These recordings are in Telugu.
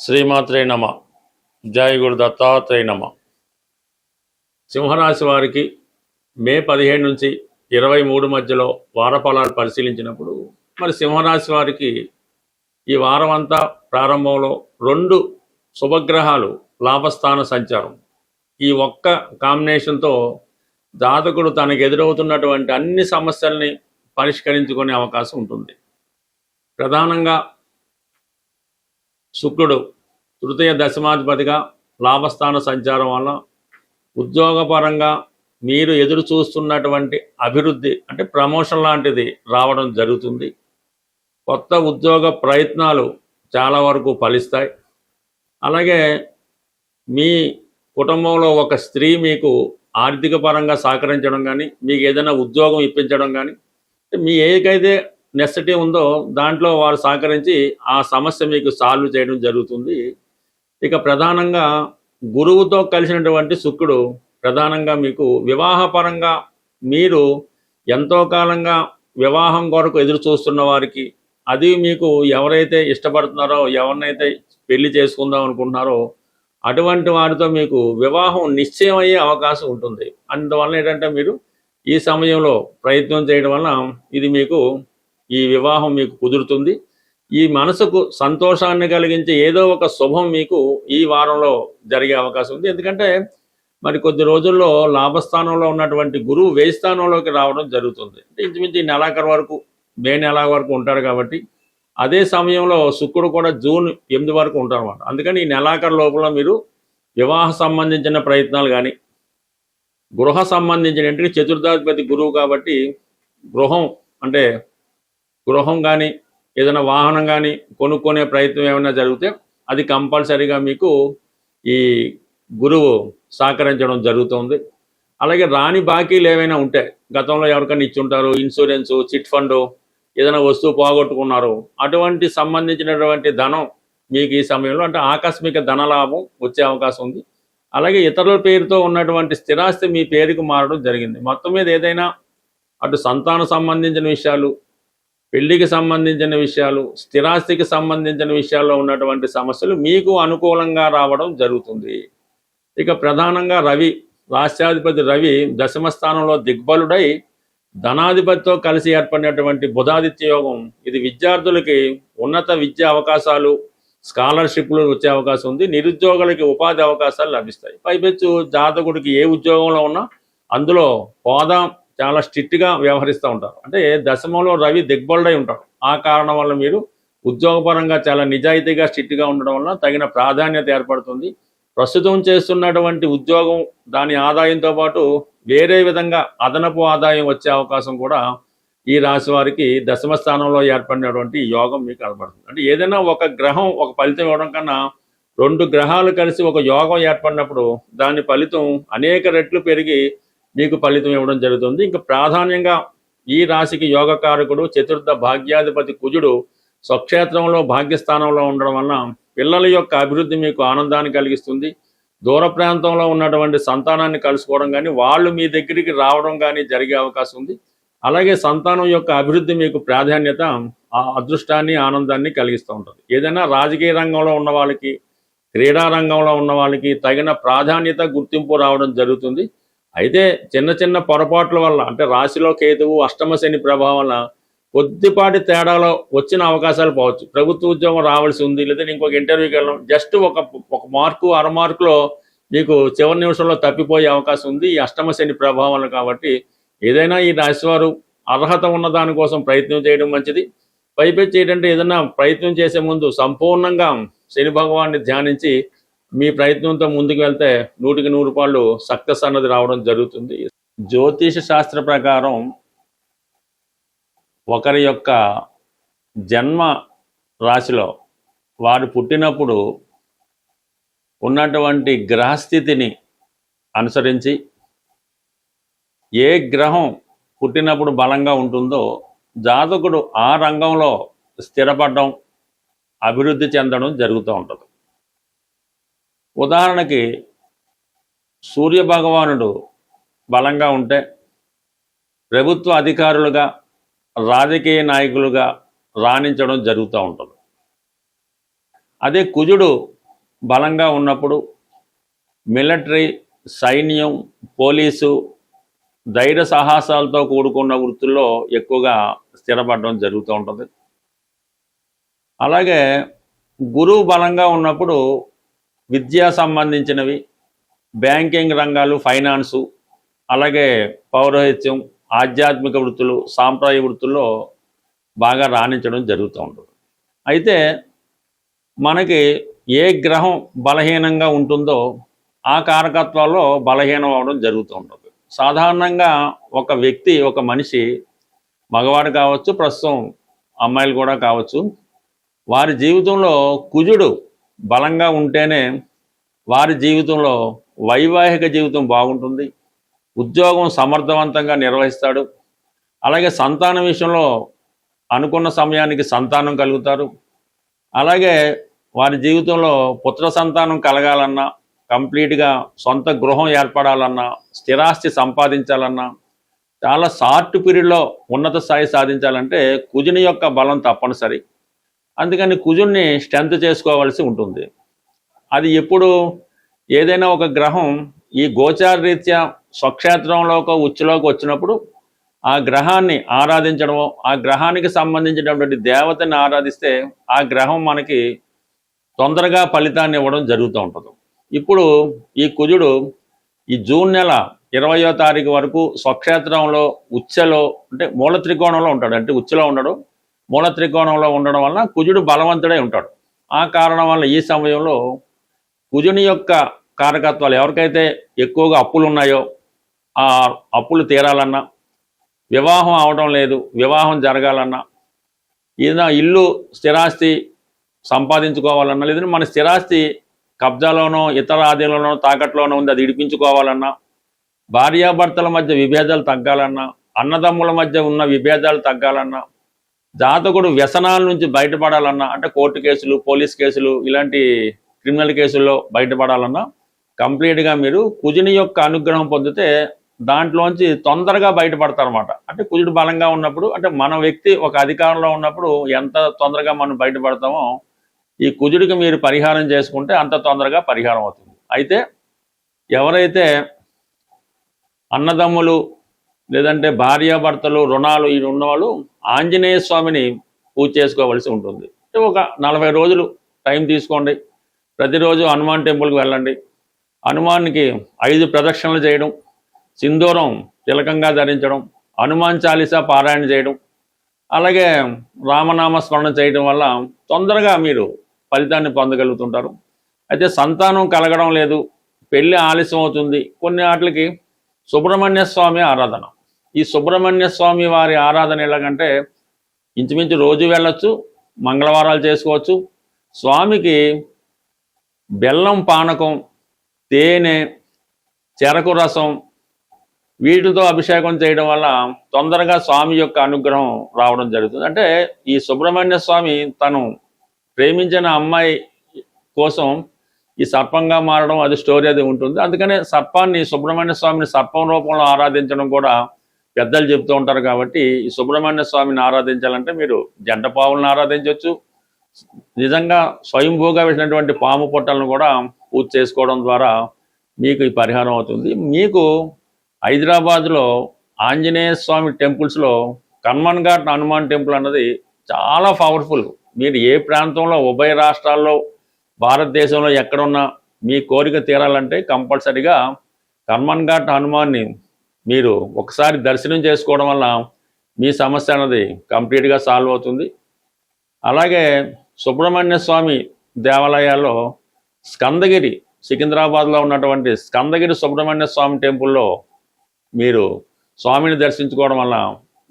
శ్రీమాత్రే నమ. జై గురు దత్తాత్రేయ నమ. సింహరాశి వారికి మే 17 నుంచి 23 మధ్యలో వారఫలాలు పరిశీలించినప్పుడు మరి సింహరాశి వారికి ఈ వారం అంతా ప్రారంభంలో 2 శుభగ్రహాలు లాభస్థాన సంచారం, ఈ ఒక్క కాంబినేషన్తో జాతకుడు తనకు ఎదురవుతున్నటువంటి అన్ని సమస్యల్ని పరిష్కరించుకునే అవకాశం ఉంటుంది. ప్రధానంగా శుక్రుడు తృతీయ దశమాధిపతిగా లాభస్థాన సంచారం వల్ల ఉద్యోగపరంగా మీరు ఎదురు చూస్తున్నటువంటి అభివృద్ధి అంటే ప్రమోషన్ లాంటిది రావడం జరుగుతుంది. కొత్త ఉద్యోగ ప్రయత్నాలు చాలా వరకు ఫలిస్తాయి. అలాగే మీ కుటుంబంలో ఒక స్త్రీ మీకు ఆర్థిక పరంగా సహకరించడం కానీ, మీకు ఏదైనా ఉద్యోగం ఇప్పించడం కానీ, మీ ఏకైతే నెసెసిటీ ఉందో దాంట్లో వారు సహకరించి ఆ సమస్య మీకు సాల్వ్ చేయడం జరుగుతుంది. ఇక ప్రధానంగా గురువుతో కలిసినటువంటి శుక్రుడు ప్రధానంగా మీకు వివాహపరంగా మీరు ఎంతో కాలంగా వివాహం కొరకు ఎదురు చూస్తున్న వారికి, అది మీకు ఎవరైతే ఇష్టపడుతున్నారో, ఎవరినైతే పెళ్లి చేసుకుందాం అనుకుంటున్నారో అటువంటి వారితో మీకు వివాహం నిశ్చయం అయ్యే అవకాశం ఉంటుంది. అందువల్ల ఏంటంటే మీరు ఈ సమయంలో ప్రయత్నం చేయడం వల్ల ఇది మీకు ఈ వివాహం మీకు కుదురుతుంది. ఈ మనసుకు సంతోషాన్ని కలిగించే ఏదో ఒక శుభం మీకు ఈ వారంలో జరిగే అవకాశం ఉంది. ఎందుకంటే మరి కొద్ది రోజుల్లో లాభస్థానంలో ఉన్నటువంటి గురువు వ్యయ స్థానంలోకి రావడం జరుగుతుంది. అంటే ఇంచుమించు ఈ నెలాఖరు వరకు, మే నెల వరకు ఉంటారు కాబట్టి, అదే సమయంలో శుక్రుడు కూడా జూన్ 8 వరకు ఉంటారు అన్నమాట. అందుకని ఈ నెలాఖరు లోపల మీరు వివాహ సంబంధించిన ప్రయత్నాలు కానీ, గృహ సంబంధించిన ఇంటికి చతుర్థాధిపతి గురువు కాబట్టి గృహం కానీ ఏదైనా వాహనం కానీ కొనుక్కునే ప్రయత్నం ఏమైనా జరిగితే అది కంపల్సరీగా మీకు ఈ గురువు సహకరించడం జరుగుతుంది. అలాగే రాని బాకీలు ఏవైనా ఉంటే, గతంలో ఎవరికైనా ఇచ్చుంటారు, ఇన్సూరెన్సు, చిట్ ఫండు, ఏదైనా వస్తువు పోగొట్టుకున్నారు, అటువంటి సంబంధించినటువంటి ధనం మీకు ఈ సమయంలో అంటే ఆకస్మిక ధనలాభం వచ్చే అవకాశం ఉంది. అలాగే ఇతరుల పేరుతో ఉన్నటువంటి స్థిరాస్తి మీ పేరుకు మారడం జరిగింది. మొత్తం మీద ఏదైనా అటు సంతాన సంబంధించిన విషయాలు, పెళ్లికి సంబంధించిన విషయాలు, స్థిరాస్తికి సంబంధించిన విషయాల్లో ఉన్నటువంటి సమస్యలు మీకు అనుకూలంగా రావడం జరుగుతుంది. ఇక ప్రధానంగా రవి, రాష్ట్రాధిపతి రవి దశమ స్థానంలో దిగ్బలుడై ధనాధిపతితో కలిసి ఏర్పడినటువంటి బుధాదిత్య యోగం, ఇది విద్యార్థులకి ఉన్నత విద్యా అవకాశాలు, స్కాలర్షిప్లు వచ్చే అవకాశం ఉంది. నిరుద్యోగులకి ఉపాధి అవకాశాలు లభిస్తాయి. పైపెచ్చు జాతకుడికి ఏ ఉద్యోగంలో ఉన్నా అందులో హోదా చాలా స్ట్రిక్ట్గా వ్యవహరిస్తూ ఉంటారు. అంటే దశమంలో రవి దిగ్బలుడై ఉంటారు. ఆ కారణం వల్ల మీరు ఉద్యోగపరంగా చాలా నిజాయితీగా స్ట్రిక్ట్గా ఉండడం వల్ల తగిన ప్రాధాన్యత ఏర్పడుతుంది. ప్రస్తుతం చేస్తున్నటువంటి ఉద్యోగం, దాని ఆదాయంతో పాటు వేరే విధంగా అదనపు ఆదాయం వచ్చే అవకాశం కూడా ఈ రాశి వారికి దశమ స్థానంలో ఏర్పడినటువంటి యోగం మీకు కనబడుతుంది. అంటే ఏదైనా ఒక గ్రహం ఒక ఫలితం ఇవ్వడం కన్నా 2 గ్రహాలు కలిసి ఒక యోగం ఏర్పడినప్పుడు దాని ఫలితం అనేక రెట్లు పెరిగి మీకు ఫలితం ఇవ్వడం జరుగుతుంది. ఇంకా ప్రాధాన్యంగా ఈ రాశికి యోగకారకుడు చతుర్థ భాగ్యాధిపతి కుజుడు స్వక్షేత్రంలో భాగ్యస్థానంలో ఉండడం వలన పిల్లల యొక్క అభివృద్ధి మీకు ఆనందాన్ని కలిగిస్తుంది. దూర ప్రాంతంలో ఉన్నటువంటి సంతానాన్ని కలుసుకోవడం కానీ, వాళ్ళు మీ దగ్గరికి రావడం కానీ జరిగే అవకాశం ఉంది. అలాగే సంతానం యొక్క అభివృద్ధి మీకు ప్రాధాన్యత, ఆ అదృష్టాన్ని, ఆనందాన్ని కలిగిస్తూ ఉంటుంది. ఏదైనా రాజకీయ రంగంలో ఉన్న వాళ్ళకి, క్రీడా రంగంలో ఉన్న వాళ్ళకి తగిన ప్రాధాన్యత, గుర్తింపు రావడం జరుగుతుంది. అయితే చిన్న చిన్న పొరపాట్ల వల్ల, అంటే రాశిలో కేతువు, అష్టమ శని ప్రభావం వల్ల కొద్దిపాటి తేడాలో వచ్చిన అవకాశాలు పోవచ్చు. ప్రభుత్వ ఉద్యోగం రావాల్సి ఉంది, లేదా ఇంకొక ఇంటర్వ్యూకి వెళ్ళడం, జస్ట్ ఒక మార్కు, అర మార్కులో మీకు చివరి నిమిషంలో తప్పిపోయే అవకాశం ఉంది ఈ అష్టమ శని ప్రభావం వల్ల. కాబట్టి ఏదైనా ఈ రాశివారు అర్హత ఉన్న దానికోసం ప్రయత్నం చేయడం మంచిది. పైపెచ్చి ఏంటంటే ఏదైనా ప్రయత్నం చేసే ముందు సంపూర్ణంగా శని భగవాన్ని ధ్యానించి మీ ప్రయత్నంతో ముందుకు వెళ్తే 100కి 100 రూపాయలు సక్సెస్ అన్నది రావడం జరుగుతుంది. జ్యోతిష శాస్త్ర ప్రకారం ఒకరి యొక్క జన్మ రాశిలో వారు పుట్టినప్పుడు ఉన్నటువంటి గ్రహస్థితిని అనుసరించి ఏ గ్రహం పుట్టినప్పుడు బలంగా ఉంటుందో జాతకుడు ఆ రంగంలో స్థిరపడడం, అభివృద్ధి చెందడం జరుగుతూ ఉంటుంది. ఉదాహరణకి సూర్య భగవానుడు బలంగా ఉంటే ప్రభుత్వ అధికారులుగా, రాజకీయ నాయకులుగా రాణించడం జరుగుతూ ఉంటుంది. అదే కుజుడు బలంగా ఉన్నప్పుడు మిలిటరీ, సైన్యం, పోలీసు, ధైర్య సాహసాలతో కూడుకున్న వృత్తుల్లో ఎక్కువగా స్థిరపడడం జరుగుతూ ఉంటుంది. అలాగే గురువు బలంగా ఉన్నప్పుడు విద్యా సంబంధించినవి, బ్యాంకింగ్ రంగాలు, ఫైనాన్సు, అలాగే పౌరోహిత్యం, ఆధ్యాత్మిక వృత్తులు, సాంప్రదాయ వృత్తుల్లో బాగా రాణించడం జరుగుతూ ఉంటుంది. అయితే మనకి ఏ గ్రహం బలహీనంగా ఉంటుందో ఆ కారకత్వాల్లో బలహీనం అవడం జరుగుతూ ఉంటుంది. సాధారణంగా ఒక వ్యక్తి, ఒక మనిషి, మగవాడు కావచ్చు, ప్రస్తుతం అమ్మాయిలు కూడా కావచ్చు, వారి జీవితంలో కుజుడు బలంగా ఉంటేనే వారి జీవితంలో వైవాహిక జీవితం బాగుంటుంది, ఉద్యోగం సమర్థవంతంగా నిర్వహిస్తాడు, అలాగే సంతానం విషయంలో అనుకున్న సమయానికి సంతానం కలుగుతారు, అలాగే వారి జీవితంలో పుత్ర సంతానం కలగాలన్నా, కంప్లీట్గా సొంత గృహం ఏర్పడాలన్నా, స్థిరాస్తి సంపాదించాలన్నా, చాలా షార్ట్ పీరియడ్లో ఉన్నత స్థాయి సాధించాలంటే కుజుని యొక్క బలం తప్పనిసరి. అందుకని కుజుడిని స్ట్రెంత్ చేసుకోవాల్సి ఉంటుంది. అది ఎప్పుడు ఏదైనా ఒక గ్రహం ఈ గోచార రీత్యా స్వక్షేత్రంలోకి ఉచ్చులోకి వచ్చినప్పుడు ఆ గ్రహాన్ని ఆరాధించడమో, ఆ గ్రహానికి సంబంధించినటువంటి దేవతని ఆరాధిస్తే ఆ గ్రహం మనకి తొందరగా ఫలితాన్ని ఇవ్వడం జరుగుతూ ఉంటుంది. ఇప్పుడు ఈ కుజుడు ఈ జూన్ నెల 20వ తారీఖు వరకు స్వక్షేత్రంలో ఉచ్చలో, అంటే మూల త్రికోణంలో ఉంటాడు. అంటే ఉచ్చలో ఉండడు, మూల త్రికోణంలో ఉండడం వల్ల కుజుడు బలవంతుడై ఉంటాడు. ఆ కారణం వల్ల ఈ సమయంలో కుజుని యొక్క కారకత్వాలు, ఎవరికైతే ఎక్కువగా అప్పులు ఉన్నాయో ఆ అప్పులు తీరాలన్నా, వివాహం అవడం లేదు, వివాహం జరగాలన్నా, ఏదైనా ఇల్లు స్థిరాస్తి సంపాదించుకోవాలన్నా, లేదంటే మన స్థిరాస్తి కబ్జాలోనో ఇతర ఆధీనంలోనో తాకట్లోనో ఉంది, అది ఇడిపించుకోవాలన్నా, భార్యాభర్తల మధ్య విభేదాలు తగ్గాలన్నా, అన్నదమ్ముల మధ్య ఉన్న విభేదాలు తగ్గాలన్నా, జాతకుడు వ్యసనాల నుంచి బయటపడాలన్నా, అంటే కోర్టు కేసులు, పోలీస్ కేసులు, ఇలాంటి క్రిమినల్ కేసుల్లో బయటపడాలన్నా కంప్లీట్గా మీరు కుజుని యొక్క అనుగ్రహం పొందితే దాంట్లోంచి తొందరగా బయటపడతారన్నమాట. అంటే కుజుడు బలంగా ఉన్నప్పుడు, అంటే మన వ్యక్తి ఒక అధికారంలో ఉన్నప్పుడు ఎంత తొందరగా మనం బయటపడతామో ఈ కుజుడికి మీరు పరిహారం చేసుకుంటే అంత తొందరగా పరిహారం అవుతుంది. అయితే ఎవరైతే అన్నదమ్ములు లేదంటే భార్యాభర్తలు, రుణాలు ఇవి ఉన్నవాళ్ళు ఆంజనేయ స్వామిని పూజ చేసుకోవలసి ఉంటుంది. అంటే ఒక 40 రోజులు టైం తీసుకోండి. ప్రతిరోజు హనుమాన్ టెంపుల్కి వెళ్ళండి, హనుమాన్కి 5 ప్రదక్షిణలు చేయడం, సింధూరం తిలకంగా ధరించడం, హనుమాన్ చాలీసా పారాయణ చేయడం, అలాగే రామనామ స్మరణ చేయడం వల్ల తొందరగా మీరు ఫలితాన్ని పొందగలుగుతుంటారు. అయితే సంతానం కలగడం లేదు, పెళ్ళి ఆలస్యం అవుతుంది, కొన్ని వాటికి సుబ్రహ్మణ్య స్వామి ఆరాధన. ఈ సుబ్రహ్మణ్య స్వామి వారి ఆరాధన ఎలాగంటే ఇంచుమించు రోజు వెళ్ళొచ్చు, మంగళవారాలు చేసుకోవచ్చు. స్వామికి బెల్లం పానకం, తేనె, చెరకు రసం వీటితో అభిషేకం చేయడం వల్ల తొందరగా స్వామి యొక్క అనుగ్రహం రావడం జరుగుతుంది. అంటే ఈ సుబ్రహ్మణ్య స్వామి తను ప్రేమించిన అమ్మాయి కోసం ఈ సర్పంగా మారడం, అది స్టోరీ అది ఉంటుంది. అందుకనే సర్పాన్ని, సుబ్రహ్మణ్య స్వామిని సర్పం రూపంలో ఆరాధించడం కూడా పెద్దలు చెప్తూ ఉంటారు. కాబట్టి ఈ సుబ్రహ్మణ్య స్వామిని ఆరాధించాలంటే మీరు జంట పావులను ఆరాధించవచ్చు, నిజంగా స్వయంభూగా వేసినటువంటి పాము పొట్టలను కూడా పూజ చేసుకోవడం ద్వారా మీకు ఈ పరిహారం అవుతుంది. మీకు హైదరాబాద్లో ఆంజనేయ స్వామి టెంపుల్స్లో కన్మన్ ఘాట్ హనుమాన్ టెంపుల్ అన్నది చాలా పవర్ఫుల్. మీరు ఏ ప్రాంతంలో, ఉభయ రాష్ట్రాల్లో, భారతదేశంలో ఎక్కడున్నా మీ కోరిక తీరాలంటే కంపల్సరిగా కన్మన్ ఘాట్ హనుమాన్ని మీరు ఒకసారి దర్శనం చేసుకోవడం వల్ల మీ సమస్య అన్నది కంప్లీట్గా సాల్వ్ అవుతుంది. అలాగే సుబ్రహ్మణ్య స్వామి దేవాలయాల్లో స్కందగిరి, సికింద్రాబాద్లో ఉన్నటువంటి స్కందగిరి సుబ్రహ్మణ్య స్వామి టెంపుల్లో మీరు స్వామిని దర్శించుకోవడం వల్ల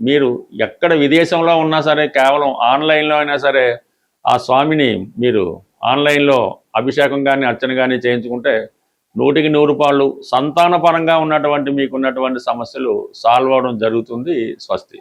మీరు ఎక్కడ విదేశంలో ఉన్నా సరే, కేవలం ఆన్లైన్లో అయినా సరే ఆ స్వామిని మీరు ఆన్లైన్లో అభిషేకం కానీ అర్చన కానీ చేయించుకుంటే 100కి 100 రూపాయలు సంతానపరంగా ఉన్నటువంటి మీకున్నటువంటి సమస్యలు సాల్వ్ అవడం జరుగుతుంది. స్వస్తి.